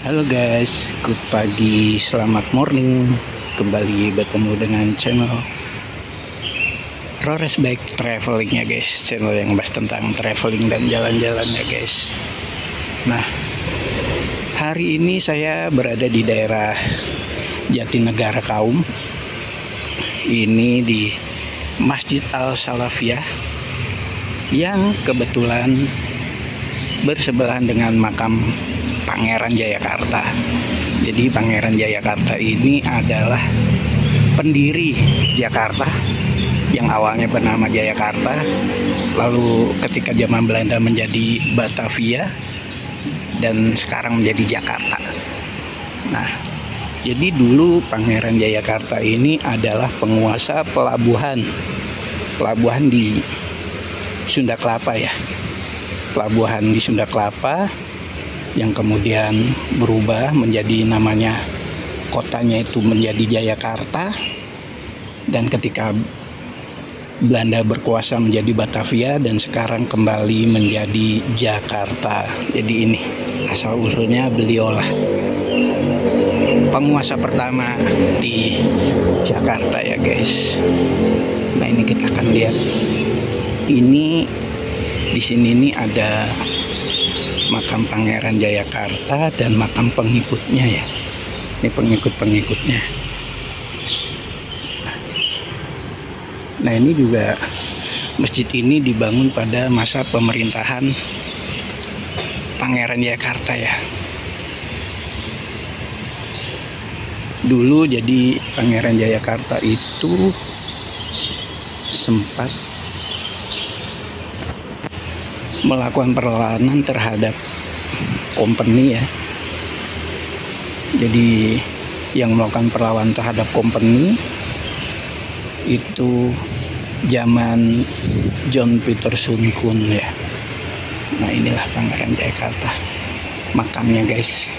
Halo guys, good pagi, selamat morning. Kembali bertemu dengan channel Rores Bike Traveling ya guys. Channel yang bahas tentang traveling dan jalan-jalan ya guys. Nah, hari ini saya berada di daerah Jatinegara Kaum. Ini di Masjid Al Salafiyah yang kebetulan bersebelahan dengan makam Pangeran Jayakarta. Jadi Pangeran Jayakarta ini adalah pendiri Jakarta yang awalnya bernama Jayakarta, lalu ketika zaman Belanda menjadi Batavia dan sekarang menjadi Jakarta. Nah, jadi dulu Pangeran Jayakarta ini adalah penguasa pelabuhan di Sunda Kelapa ya. Pelabuhan di Sunda Kelapa yang kemudian berubah menjadi namanya, kotanya itu menjadi Jayakarta, dan ketika Belanda berkuasa menjadi Batavia dan sekarang kembali menjadi Jakarta. Jadi ini asal usulnya beliaulah penguasa pertama di Jakarta ya guys. Nah, ini kita akan lihat, ini di sini nih ada makam Pangeran Jayakarta dan makam pengikutnya ya. Ini pengikutnya. Nah, ini juga masjid ini dibangun pada masa pemerintahan Pangeran Jayakarta ya. Dulu jadi Pangeran Jayakarta itu sempat melakukan perlawanan terhadap company ya. Jadi yang melakukan perlawanan terhadap company itu zaman John Peter Sun-kun ya. Nah, inilah Pangeran Jayakarta, makamnya guys.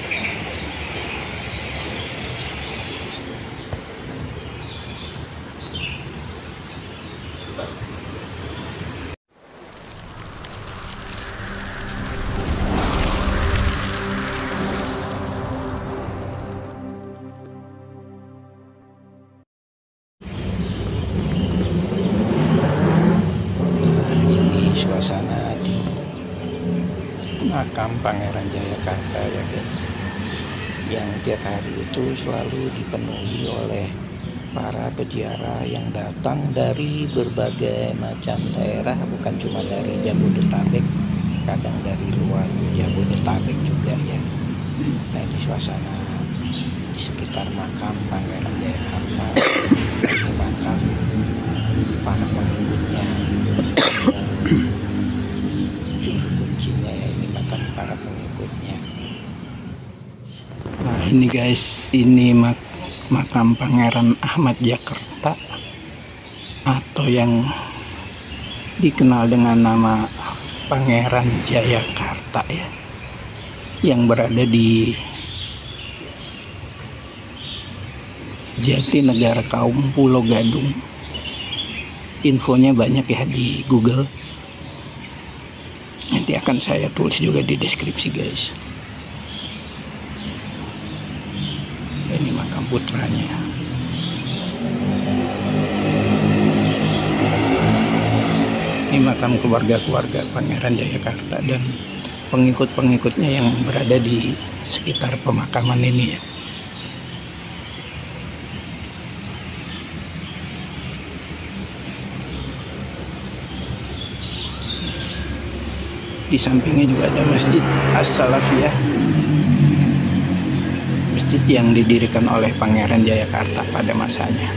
Suasana di makam Pangeran Jayakarta ya guys, yang tiap hari itu selalu dipenuhi oleh para peziarah yang datang dari berbagai macam daerah, bukan cuma dari Jabodetabek, kadang dari luar Jabodetabek juga ya. Nah, ini suasana di sekitar makam Pangeran Jayakarta. Ini makam para pengikutnya. Juru kuncinya ya, ini makam para pengikutnya. Nah, ini guys, ini makam Pangeran Ahmad Jakarta atau yang dikenal dengan nama Pangeran Jayakarta ya, yang berada di Jatinegara Kaum, Pulau Gadung. Infonya banyak ya di Google. Nanti akan saya tulis juga di deskripsi guys. Ini makam putranya. Ini makam keluarga-keluarga Pangeran Jayakarta dan pengikut-pengikutnya yang berada di sekitar pemakaman ini ya. Di sampingnya juga ada Masjid As-Salafiyah, masjid yang didirikan oleh Pangeran Jayakarta pada masanya.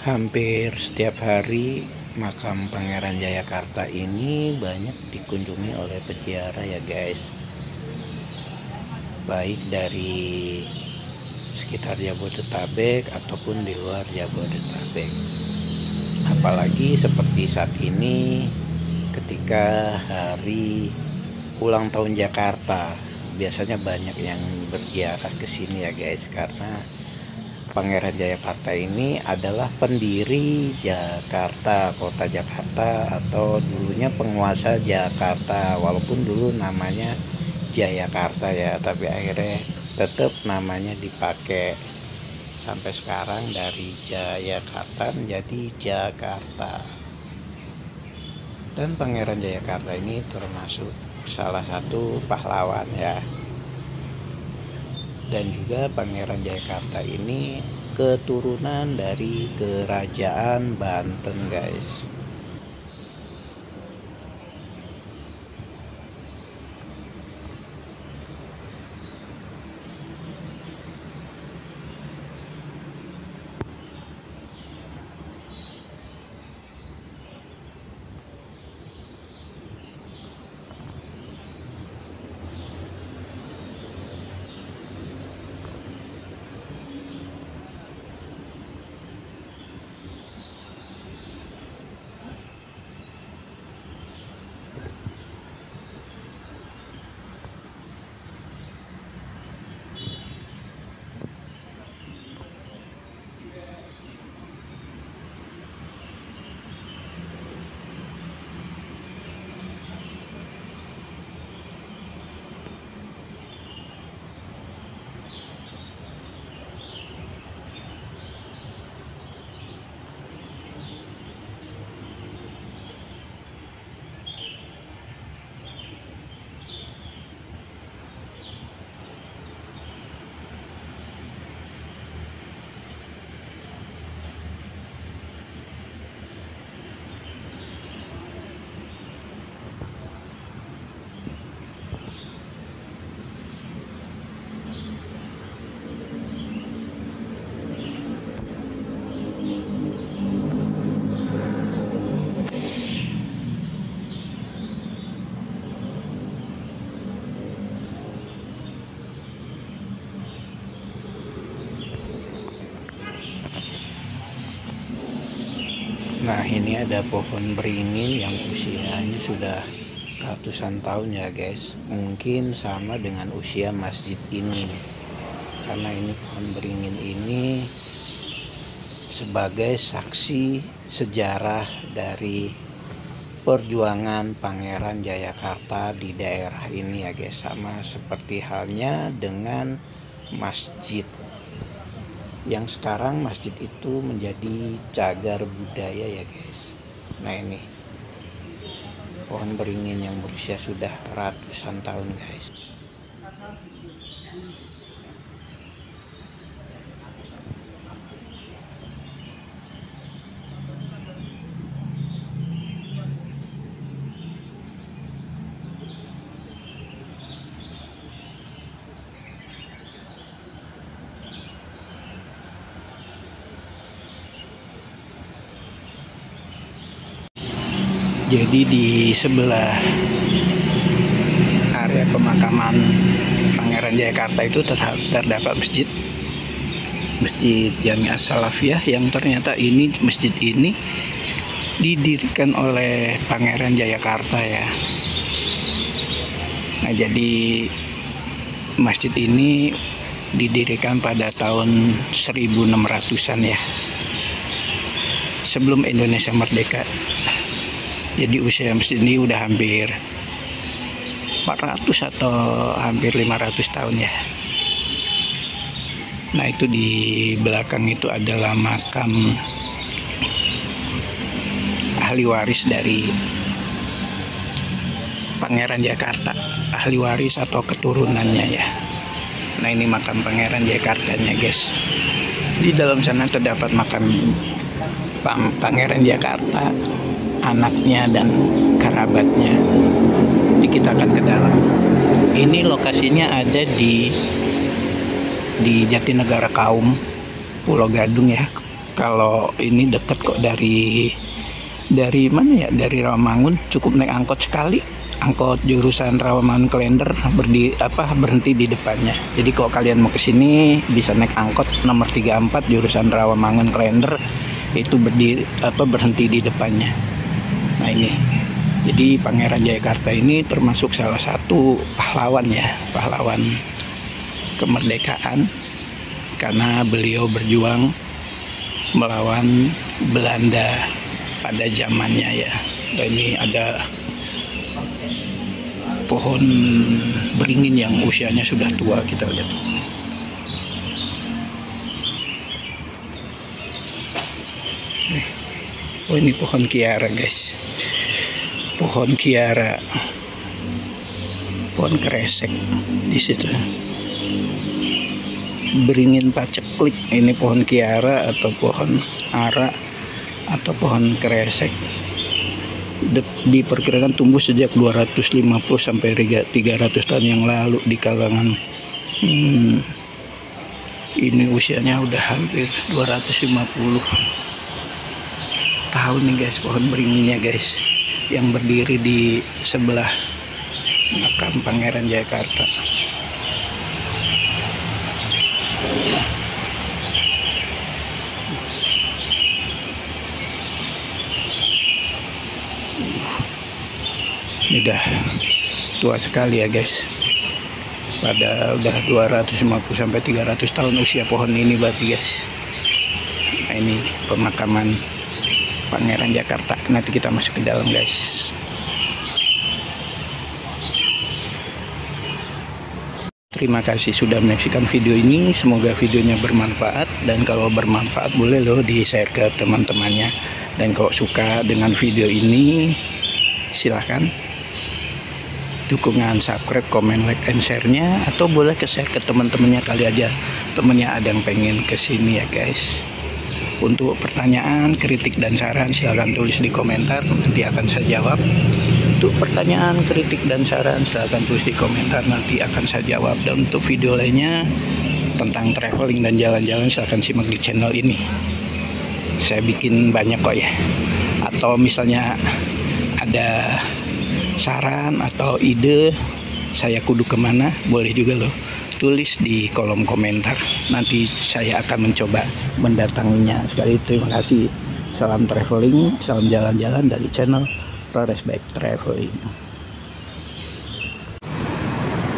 Hampir setiap hari makam Pangeran Jayakarta ini banyak dikunjungi oleh peziarah ya guys, baik dari sekitar Jabodetabek ataupun di luar Jabodetabek. Apalagi seperti saat ini ketika hari ulang tahun Jakarta, biasanya banyak yang berziarah ke sini ya guys, karena Pangeran Jayakarta ini adalah pendiri Jakarta, kota Jakarta, atau dulunya penguasa Jakarta. Walaupun dulu namanya Jayakarta ya, tapi akhirnya tetap namanya dipakai sampai sekarang, dari Jayakarta menjadi Jakarta. Dan Pangeran Jayakarta ini termasuk salah satu pahlawan ya. Dan juga Pangeran Jayakarta ini keturunan dari Kerajaan Banten guys. Nah, ini ada pohon beringin yang usianya sudah ratusan tahun ya guys. Mungkin sama dengan usia masjid ini, karena ini pohon beringin ini sebagai saksi sejarah dari perjuangan Pangeran Jayakarta di daerah ini ya guys. Sama seperti halnya dengan masjid, yang sekarang masjid itu menjadi cagar budaya ya guys. Nah, ini pohon beringin yang berusia sudah ratusan tahun guys. Jadi di sebelah area pemakaman Pangeran Jayakarta itu terdapat Masjid Jami'ah Salafiyah, yang ternyata masjid ini didirikan oleh Pangeran Jayakarta ya. Nah, jadi masjid ini didirikan pada tahun 1600-an ya, sebelum Indonesia merdeka. Jadi usia masjid ini udah hampir 400 atau hampir 500 tahun ya. Nah, itu di belakang itu adalah makam ahli waris dari Pangeran Jakarta, ahli waris atau keturunannya ya. Nah, ini makam Pangeran Jakartanya guys. Di dalam sana terdapat makam Pangeran Jakarta, anaknya dan kerabatnya. Jadi kita akan ke dalam. Ini lokasinya ada di Jatinegara Kaum, Pulau Gadung ya, Kalau ini dekat kok dari mana ya? Dari Rawamangun, cukup naik angkot sekali. Angkot jurusan Rawamangun Klender berhenti di depannya. Jadi kalau kalian mau ke sini bisa naik angkot nomor 34 jurusan Rawamangun Klender, itu berhenti di depannya. Nah ini. Jadi Pangeran Jayakarta ini termasuk salah satu pahlawan kemerdekaan, karena beliau berjuang melawan Belanda pada zamannya ya. Dan ini ada pohon beringin yang usianya sudah tua, kita lihat. Oh ini pohon kiara guys, pohon kiara, pohon kresek di situ. Beringin paceklik, ini pohon kiara atau pohon ara atau pohon kresek. Diperkirakan tumbuh sejak 250 sampai 300 tahun yang lalu di kalangan ini usianya udah hampir 250 tahun nih guys, pohon beringinnya guys, yang berdiri di sebelah makam Pangeran Jayakarta. Ini udah tua sekali ya guys, pada udah 250 sampai 300 tahun usia pohon ini berarti guys. Nah ini pemakaman Pangeran Jakarta. Nanti kita masuk ke dalam guys. Terima kasih sudah menyaksikan video ini, semoga videonya bermanfaat, dan kalau bermanfaat boleh loh di share ke teman-temannya. Dan kalau suka dengan video ini silahkan dukungan subscribe, komen, like, and share-nya, atau boleh ke share ke teman-temannya kali aja temennya ada yang pengen kesini ya guys. Untuk pertanyaan, kritik, dan saran silahkan tulis di komentar, nanti akan saya jawab. Untuk pertanyaan, kritik, dan saran silahkan tulis di komentar, nanti akan saya jawab. Dan untuk video lainnya tentang traveling dan jalan-jalan silahkan simak di channel ini. Saya bikin banyak kok ya. Atau misalnya ada saran atau ide saya kudu kemana, boleh juga loh tulis di kolom komentar, nanti saya akan mencoba mendatanginya. Sekali terima kasih, salam traveling, salam jalan-jalan dari channel Rares Bike Traveling.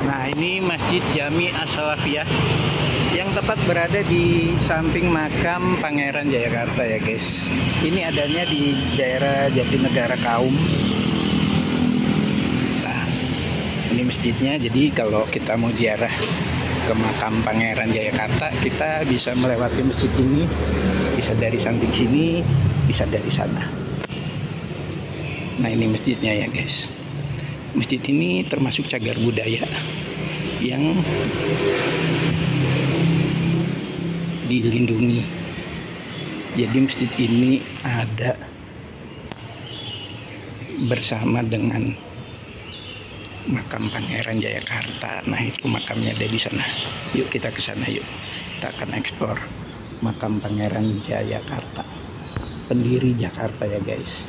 Nah ini Masjid Jami As-Salafiyah yang tepat berada di samping makam Pangeran Jayakarta ya guys. Ini adanya di daerah Jatinegara Kaum. Ini masjidnya, jadi kalau kita mau ziarah ke makam Pangeran Jayakarta, kita bisa melewati masjid ini, bisa dari samping sini, bisa dari sana. Nah ini masjidnya ya guys. Masjid ini termasuk cagar budaya yang dilindungi. Jadi masjid ini ada bersama dengan makam Pangeran Jayakarta. Nah itu makamnya ada di sana. Yuk kita ke sana yuk. Kita akan eksplor makam Pangeran Jayakarta, pendiri Jakarta ya guys.